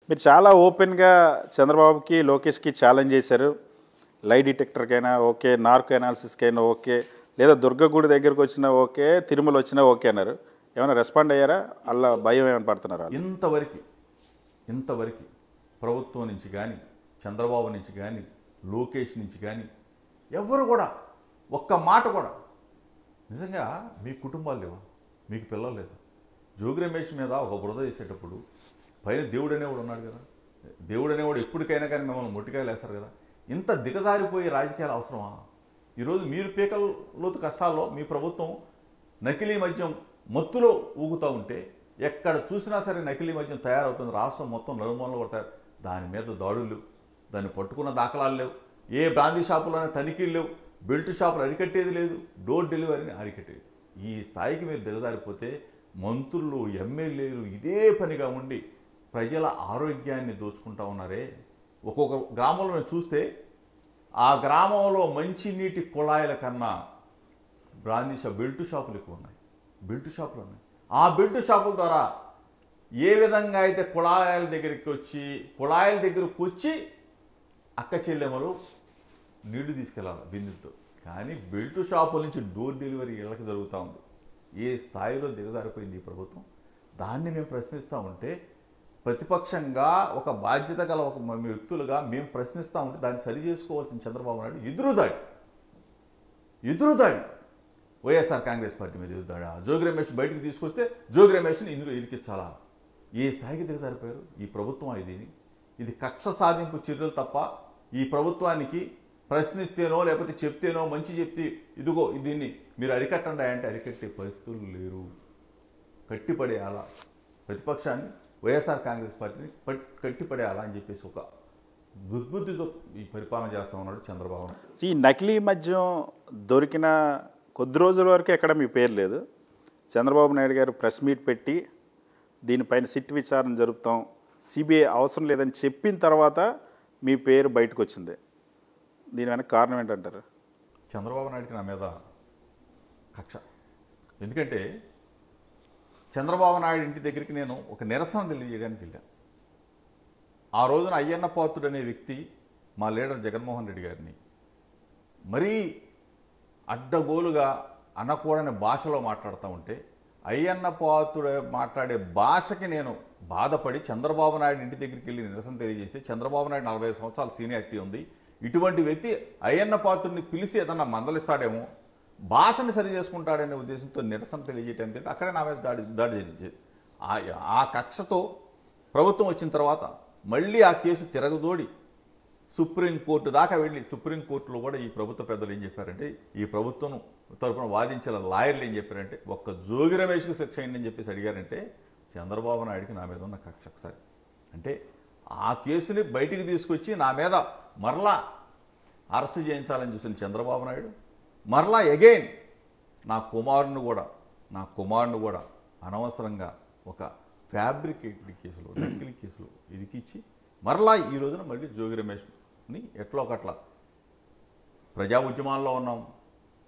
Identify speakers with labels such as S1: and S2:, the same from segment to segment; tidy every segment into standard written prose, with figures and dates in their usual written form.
S1: మీరు చాలా ఓపెన్గా చంద్రబాబుకి లోకేష్కి ఛాలెంజ్ చేశారు. లై డిటెక్టర్కైనా ఓకే, నార్కో అనాలిసిస్కైనా ఓకే, లేదా దుర్గగుడి దగ్గరకు వచ్చినా ఓకే, తిరుమల వచ్చినా ఓకే అన్నారు. ఏమైనా రెస్పాండ్ అయ్యారా? అలా భయం ఏమైనా పడుతున్నారా?
S2: ఇంతవరకు ప్రభుత్వం నుంచి కానీ, చంద్రబాబు నుంచి కానీ, లోకేష్ నుంచి కానీ ఎవరు కూడా ఒక్క మాట కూడా నిజంగా మీ కుటుంబాలు లేవా, మీకు పిల్లలు లేదా? జోగి రమేష్ మీద ఒక బురద చేసేటప్పుడు పైన దేవుడు అనేవాడు ఉన్నాడు కదా, దేవుడు అనేవాడు ఎప్పటికైనా కానీ మిమ్మల్ని మొట్టికాయలు వేస్తారు కదా. ఇంత దిగజారిపోయే రాజకీయాలు అవసరమా? ఈరోజు మీరు పీకల్లోతు కష్టాల్లో మీ ప్రభుత్వం నకిలీ మద్యం మత్తులో ఊగుతూ ఉంటే ఎక్కడ చూసినా సరే నకిలీ మద్యం తయారవుతుంది. రాష్ట్రం మొత్తం నలుమూలలో కొడతారు. దాని మీద దాడులు లేవు, దాన్ని పట్టుకున్న దాఖలాలు లేవు, ఏ బ్రాందీ షాపులోనే తనిఖీలు లేవు, బెల్ట్ షాపులు అరికట్టేది లేదు, డోర్ డెలివరీని అరికట్టేది. ఈ స్థాయికి మీరు దిగజారిపోతే మంత్రులు, ఎమ్మెల్యేలు ఇదే పనిగా ఉండి ప్రజల ఆరోగ్యాన్ని దోచుకుంటా ఉన్నారే. ఒక్కొక్క గ్రామంలో మేము చూస్తే ఆ గ్రామంలో మంచినీటి కుళాయిల కన్నా బ్రాందీ షాప్, బెల్ట్ షాపులు ఎక్కువ ఉన్నాయి. బెల్ట్ షాపులు ఉన్నాయి. ఆ బెల్ట్ షాపుల ద్వారా ఏ విధంగా అయితే కుళాయిల దగ్గరకు వచ్చి అక్క చెల్లెమ్మలు నీళ్లు తీసుకెళ్ళాలి బిందుతో, కానీ బెల్ట్ షాపుల నుంచి డోర్ డెలివరీ ఇళ్ళకి జరుగుతూ ఉంది. ఏ స్థాయిలో దిగజారిపోయింది ఈ ప్రభుత్వం? దాన్ని మేము ప్రశ్నిస్తూ ఉంటే, ప్రతిపక్షంగా ఒక బాధ్యత గల ఒక వ్యక్తులుగా మేము ప్రశ్నిస్తూ ఉంటే దాన్ని సరి చేసుకోవాల్సిన చంద్రబాబు నాయుడు ఎదురుదాడి వైఎస్ఆర్ కాంగ్రెస్ పార్టీ మీద ఎదురుదాడా? జోగి రమేష్ బయటకు తీసుకొస్తే జోగి రమేష్ని ఇందులో ఇరికించాలా? ఏ స్థాయికి దిగజారిపోయారు ఈ ప్రభుత్వం? ఇది కక్ష సాధింపు చర్యలు తప్ప ఈ ప్రభుత్వానికి ప్రశ్నిస్తేనో లేకపోతే చెప్తేనో మంచి చెప్తే ఇదిగో దీన్ని మీరు అరికట్టండి అంటే అరికట్టే పరిస్థితులు లేరు. కట్టిపడేయాలా ప్రతిపక్షాన్ని, వైఎస్ఆర్ కాంగ్రెస్ పార్టీని కట్టిపడేయాలా అని చెప్పేసి ఒక దుర్బుద్ధితో ఈ పరిపాలన చేస్తూ ఉన్నాడు చంద్రబాబు.
S1: ఈ నకిలీ మద్యం దొరికిన కొద్ది రోజుల వరకు ఎక్కడ మీ పేరు లేదు. చంద్రబాబు నాయుడు గారు ప్రెస్ మీట్ పెట్టి దీనిపైన సిట్ విచారణ జరుపుతాం, సిబిఐ అవసరం లేదని చెప్పిన తర్వాత మీ పేరు బయటకు వచ్చింది. దీని వెనక కారణం ఏంటంటారు?
S2: చంద్రబాబు నాయుడికి నా మీద కక్ష. ఎందుకంటే చంద్రబాబు నాయుడు ఇంటి దగ్గరికి నేను ఒక నిరసన తెలియజేయడానికి వెళ్ళాను. ఆ రోజున అయ్యన్న పాత్రుడు అనే వ్యక్తి మా లీడర్ జగన్మోహన్ రెడ్డి గారిని మరీ అడ్డగోలుగా అనకూడని భాషలో మాట్లాడుతూ ఉంటే, అయ్యన్న పాత్రుడు మాట్లాడే భాషకి నేను బాధపడి చంద్రబాబు నాయుడు ఇంటి దగ్గరికి వెళ్ళి నిరసన తెలియజేసి, చంద్రబాబు నాయుడు 45 సంవత్సరాల సీనియారిటీ ఉంది, ఇటువంటి వ్యక్తి అయ్యన్న పాత్రుడిని పిలిచి ఏదన్నా మందలిస్తాడేమో, భాషను సరి చేసుకుంటాడనే ఉద్దేశంతో నిరసన తెలియజేయడానికి అక్కడే నా మీద దాడి జరిగింది. ఆ కక్షతో ప్రభుత్వం వచ్చిన తర్వాత మళ్ళీ ఆ కేసు తిరగదోడి సుప్రీంకోర్టు దాకా వెళ్ళి, సుప్రీంకోర్టులో కూడా ఈ ప్రభుత్వ పెద్దలు ఏం చెప్పారంటే, ఈ ప్రభుత్వం తరఫున వాదించిన లాయర్లు ఏం చెప్పారంటే, ఒక్క జోగి రమేష్కి శిక్ష అయిందని చెప్పేసి అడిగారంటే చంద్రబాబు నాయుడికి నా మీద ఉన్న కక్ష ఒకసారి అంటే ఆ కేసుని బయటికి తీసుకొచ్చి నా మీద మరలా అరెస్ట్ చేయించాలని చూసిన చంద్రబాబు నాయుడు మరలా అగైన్ నా కుమారుని కూడా అనవసరంగా ఒక ఫ్యాబ్రికేటెడ్ కేసులో, నకిలీ కేసులో ఇరికిచ్చి మరలా ఈ రోజున మళ్ళీ జోగి రమేష్ని ఎట్లా ఒకట్లా ప్రజా ఉద్యమాల్లో ఉన్నాం,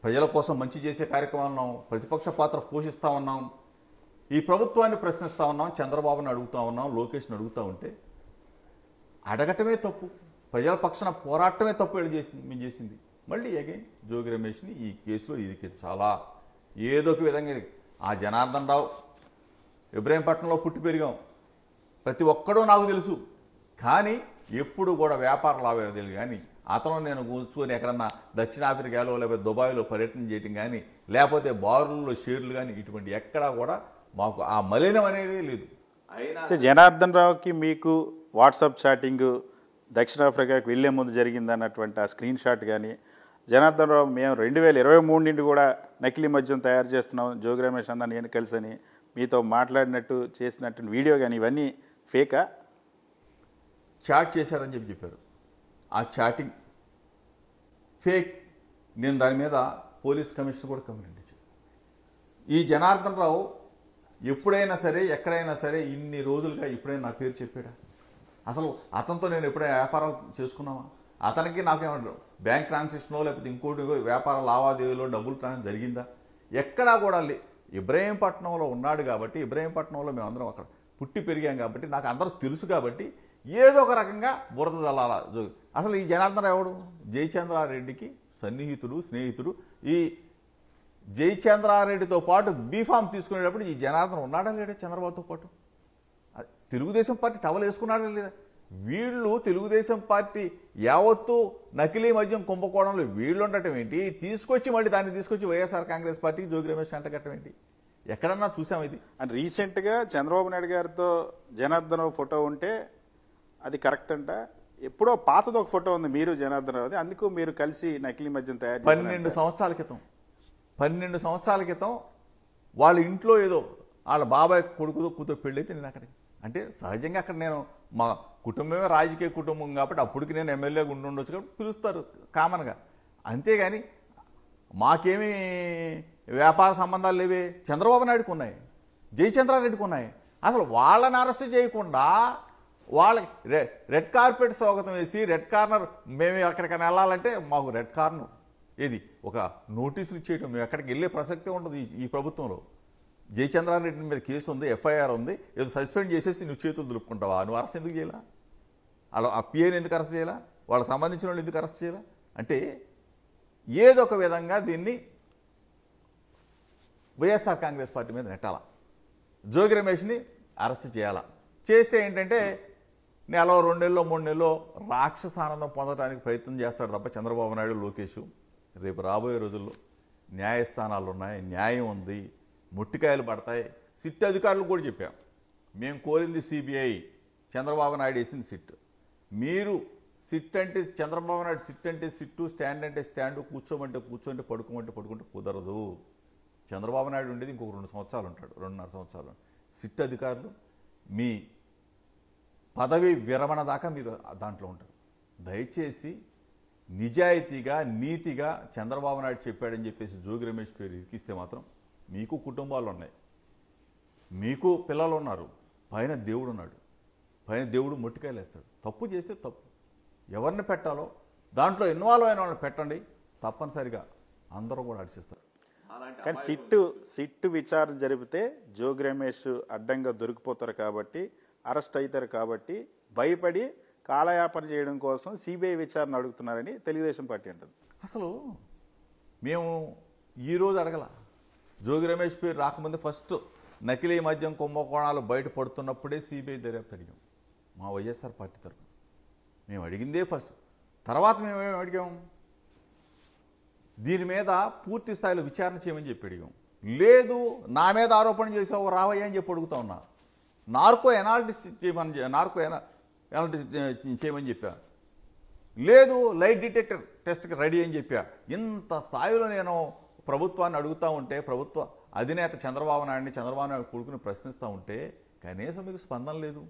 S2: ప్రజల కోసం మంచి చేసే కార్యక్రమాలు ఉన్నాం, ప్రతిపక్ష పాత్ర పోషిస్తూ ఉన్నాం, ఈ ప్రభుత్వాన్ని ప్రశ్నిస్తూ ఉన్నాం, చంద్రబాబుని అడుగుతూ ఉన్నాం, లోకేష్ని అడుగుతూ ఉంటే అడగటమే తప్పు, ప్రజల పక్షాన పోరాటమే తప్పు మేము చేసింది. మళ్ళీ అగైన్ జోగి రమేష్ని ఈ కేసులో ఇరికించాలా? ఏదో ఒక విధంగా ఆ జనార్దన్ రావు ఇబ్రహీంపట్నంలో పుట్టి పెరిగాం, ప్రతి ఒక్కడూ నాకు తెలుసు, కానీ ఎప్పుడు కూడా వ్యాపార లావాదేవీలు కానీ అతను నేను కూర్చొని ఎక్కడన్నా దక్షిణాఫ్రికాలో లేకపోతే దుబాయ్లో పర్యటన చేయటం కానీ లేకపోతే బారుల్లో షేర్లు కానీ ఇటువంటి ఎక్కడా కూడా మాకు ఆ మలినం అనేది లేదు.
S1: అయినా జనార్దన్ రావుకి మీకు వాట్సాప్ చాటింగ్ దక్షిణాఫ్రికాకి వెళ్ళే ముందు జరిగింది అన్నటువంటి ఆ స్క్రీన్ షాట్ కానీ, జనార్దన్ రావు మేము 2023 నుండి కూడా నకిలీ మద్యం తయారు చేస్తున్నాం, జోగి రమేష్ అన్న నేను కలిసని మీతో మాట్లాడినట్టు చేసినట్టు వీడియో కానీ ఇవన్నీ ఫేకా?
S2: చాట్ చేశారని చెప్పారు. ఆ చాటింగ్ ఫేక్. నేను దాని మీద పోలీస్ కమిషనర్ కూడా కంప్లైంట్ ఇచ్చాను. ఈ జనార్దన్ రావు ఎప్పుడైనా సరే ఎక్కడైనా సరే ఇన్ని రోజులుగా ఎప్పుడైనా నా పేరు చెప్పాడా? అసలు అతనితో నేను ఎప్పుడైనా వ్యాపారాలు చేసుకున్నావా? అతనికి నాకేమన్నా బ్యాంక్ ట్రాన్సాక్షన్లో లేకపోతే ఇంకోటి వ్యాపార లావాదేవీలో డబ్బులు ట్రాన్సాక్షన్ జరిగిందా? ఎక్కడా కూడా ఇబ్రహీంపట్నంలో ఉన్నాడు కాబట్టి, ఇబ్రహీంపట్నంలో మేమందరం అక్కడ పుట్టి పెరిగాం కాబట్టి నాకు అందరూ తెలుసు కాబట్టి ఏదో ఒక రకంగా బురద జల్లాల అసలు ఈ జనార్దన్ రావు ఎవడు? జయచంద్రారెడ్డికి సన్నిహితుడు, స్నేహితుడు. ఈ జయచంద్రారెడ్డితో పాటు బీఫామ్ తీసుకునేటప్పుడు ఈ జనార్దన్ ఉన్నాడా లేడా చంద్రబాబుతో పాటు? తెలుగుదేశం పార్టీ టవల్ వేసుకున్నాడా లేదా? వీళ్ళు తెలుగుదేశం పార్టీ యావత్తు నకిలీ మద్యం కుంభకోణంలో వీళ్ళు ఉండటం ఏంటి? తీసుకొచ్చి మళ్ళీ దాన్ని తీసుకొచ్చి వైఎస్ఆర్ కాంగ్రెస్ పార్టీకి జోగి రమేష్ అంటగట్టడం ఏంటి? ఎక్కడన్నా చూసాం ఇది?
S1: అండ్ రీసెంట్గా చంద్రబాబు నాయుడు గారితో జనార్దన్ రావు ఫోటో ఉంటే అది కరెక్ట్ అంట. ఎప్పుడో పాతది ఒక ఫోటో ఉంది మీరు జనార్దన్ రావుది, అందుకు మీరు కలిసి నకిలీ మద్యం తయారు
S2: 12 సంవత్సరాల క్రితం వాళ్ళ ఇంట్లో ఏదో వాళ్ళ బాబాయ్ కొడుకుతో కూతురు పెళ్ళి అయితే నేను అక్కడికి, అంటే సహజంగా అక్కడ నేను మా కుటుంబమే రాజకీయ కుటుంబం కాబట్టి అప్పటికి నేను ఎమ్మెల్యేగా ఉండొచ్చు కాబట్టి పిలుస్తారు కామన్గా. అంతేగాని మాకేమీ వ్యాపార సంబంధాలు లేవే. చంద్రబాబు నాయుడుకు ఉన్నాయి, జయచంద్రారెడ్డికి ఉన్నాయి. అసలు వాళ్ళని అరెస్ట్ చేయకుండా వాళ్ళకి రెడ్ కార్పెట్ స్వాగతం వేసి రెడ్ కార్నర్, మేము ఎక్కడికైనా వెళ్ళాలంటే మాకు రెడ్ కార్నర్ ఏది ఒక నోటీసులు ఇచ్చేయటం, మేము ఎక్కడికి వెళ్ళే ప్రసక్తే ఉండదు ఈ ప్రభుత్వంలో. జయచంద్రారెడ్డి మీద కేసు ఉంది, ఎఫ్ఐఆర్ ఉంది, ఏదో సస్పెండ్ చేసేసి నువ్వు చేతులు దులుపుకుంటావా? నువ్వు అరెస్ట్ ఎందుకు చేయాలా? అలా ఆ పిఏని ఎందుకు అరెస్ట్ చేయాలా? వాళ్ళకి సంబంధించిన వాళ్ళు ఎందుకు అరెస్ట్ చేయాలా? అంటే ఏదో ఒక విధంగా దీన్ని వైఎస్ఆర్ కాంగ్రెస్ పార్టీ మీద నెట్టాలా, జోగి రమేష్ని అరెస్ట్ చేయాలా. చేస్తే ఏంటంటే నెల 2 నెలలో 3 నెలలో రాక్షస ఆనందం పొందడానికి ప్రయత్నం చేస్తాడు తప్ప చంద్రబాబు నాయుడు, లోకేష్. రేపు రాబోయే రోజుల్లో న్యాయస్థానాలు ఉన్నాయి, న్యాయం ఉంది, ముట్టికాయలు పడతాయి. సిట్ అధికారులు కూడా చెప్పాం, మేము కోరింది సిబిఐ, చంద్రబాబు నాయుడు వేసింది సిట్. మీరు సిట్ అంటే చంద్రబాబు నాయుడు సిట్ అంటే సిట్టు, స్టాండ్ అంటే స్టాండు, కూర్చోమంటే కూర్చోంటే, పడుకోమంటే పడుకుంటే కుదరదు. చంద్రబాబు నాయుడు ఉండేది ఇంకొక 2 సంవత్సరాలు ఉంటాడు, 2.5 సంవత్సరాలు. సిట్ అధికారులు మీ పదవి విరమణ దాకా మీరు దాంట్లో ఉంటారు. దయచేసి నిజాయితీగా, నీతిగా చంద్రబాబు నాయుడు చెప్పాడని చెప్పేసి జోగి రమేష్ పేరు ఇరికిస్తే మాత్రం మీకు కుటుంబాలు ఉన్నాయి, మీకు పిల్లలు ఉన్నారు, పైన దేవుడు ఉన్నాడు, పైన దేవుడు మొట్టికాయలు వేస్తాడు. తప్పు చేస్తే తప్పు, ఎవరిని పెట్టాలో దాంట్లో ఇన్వాల్వ్ అయిన వాళ్ళని పెట్టండి, తప్పనిసరిగా అందరూ కూడా హర్షిస్తారు.
S1: కానీ సిట్టు విచారణ జరిపితే జోగి రమేష్ అడ్డంగా దొరికిపోతారు కాబట్టి, అరెస్ట్ అవుతారు కాబట్టి భయపడి కాలయాపన చేయడం కోసం సిబిఐ విచారణ అడుగుతున్నారని తెలుగుదేశం పార్టీ అంటుంది.
S2: అసలు మేము ఈరోజు అడగల, జోగి రమేష్ పేరు రాకముందే ఫస్ట్ నకిలీ మద్యం కుంభకోణాలు బయటపడుతున్నప్పుడే సిబిఐ దర్యాప్తు అడిగాం మా వైఎస్ఆర్ పార్టీ తరఫున. మేము అడిగిందే ఫస్ట్. తర్వాత మేము ఏమి అడిగాం, దీని మీద పూర్తి స్థాయిలో విచారణ చేయమని చెప్పి అడిగాం. లేదు నా మీద ఆరోపణ చేసావు రావయ్యా అని చెప్పి అడుగుతా ఉన్నా. నార్కో ఎనాలిసిస్ చేయమని చెప్పా. లేదు లైట్ డిటెక్టర్ టెస్ట్కి రెడీ అని చెప్పా. ఇంత స్థాయిలో నేను ప్రభుత్వాన్ని అడుగుతూ ఉంటే, ప్రభుత్వ అధినేత చంద్రబాబు నాయుడిని, చంద్రబాబు నాయుడు కొడుకుని ప్రశ్నిస్తూ ఉంటే కనీసం మీకు స్పందన లేదు.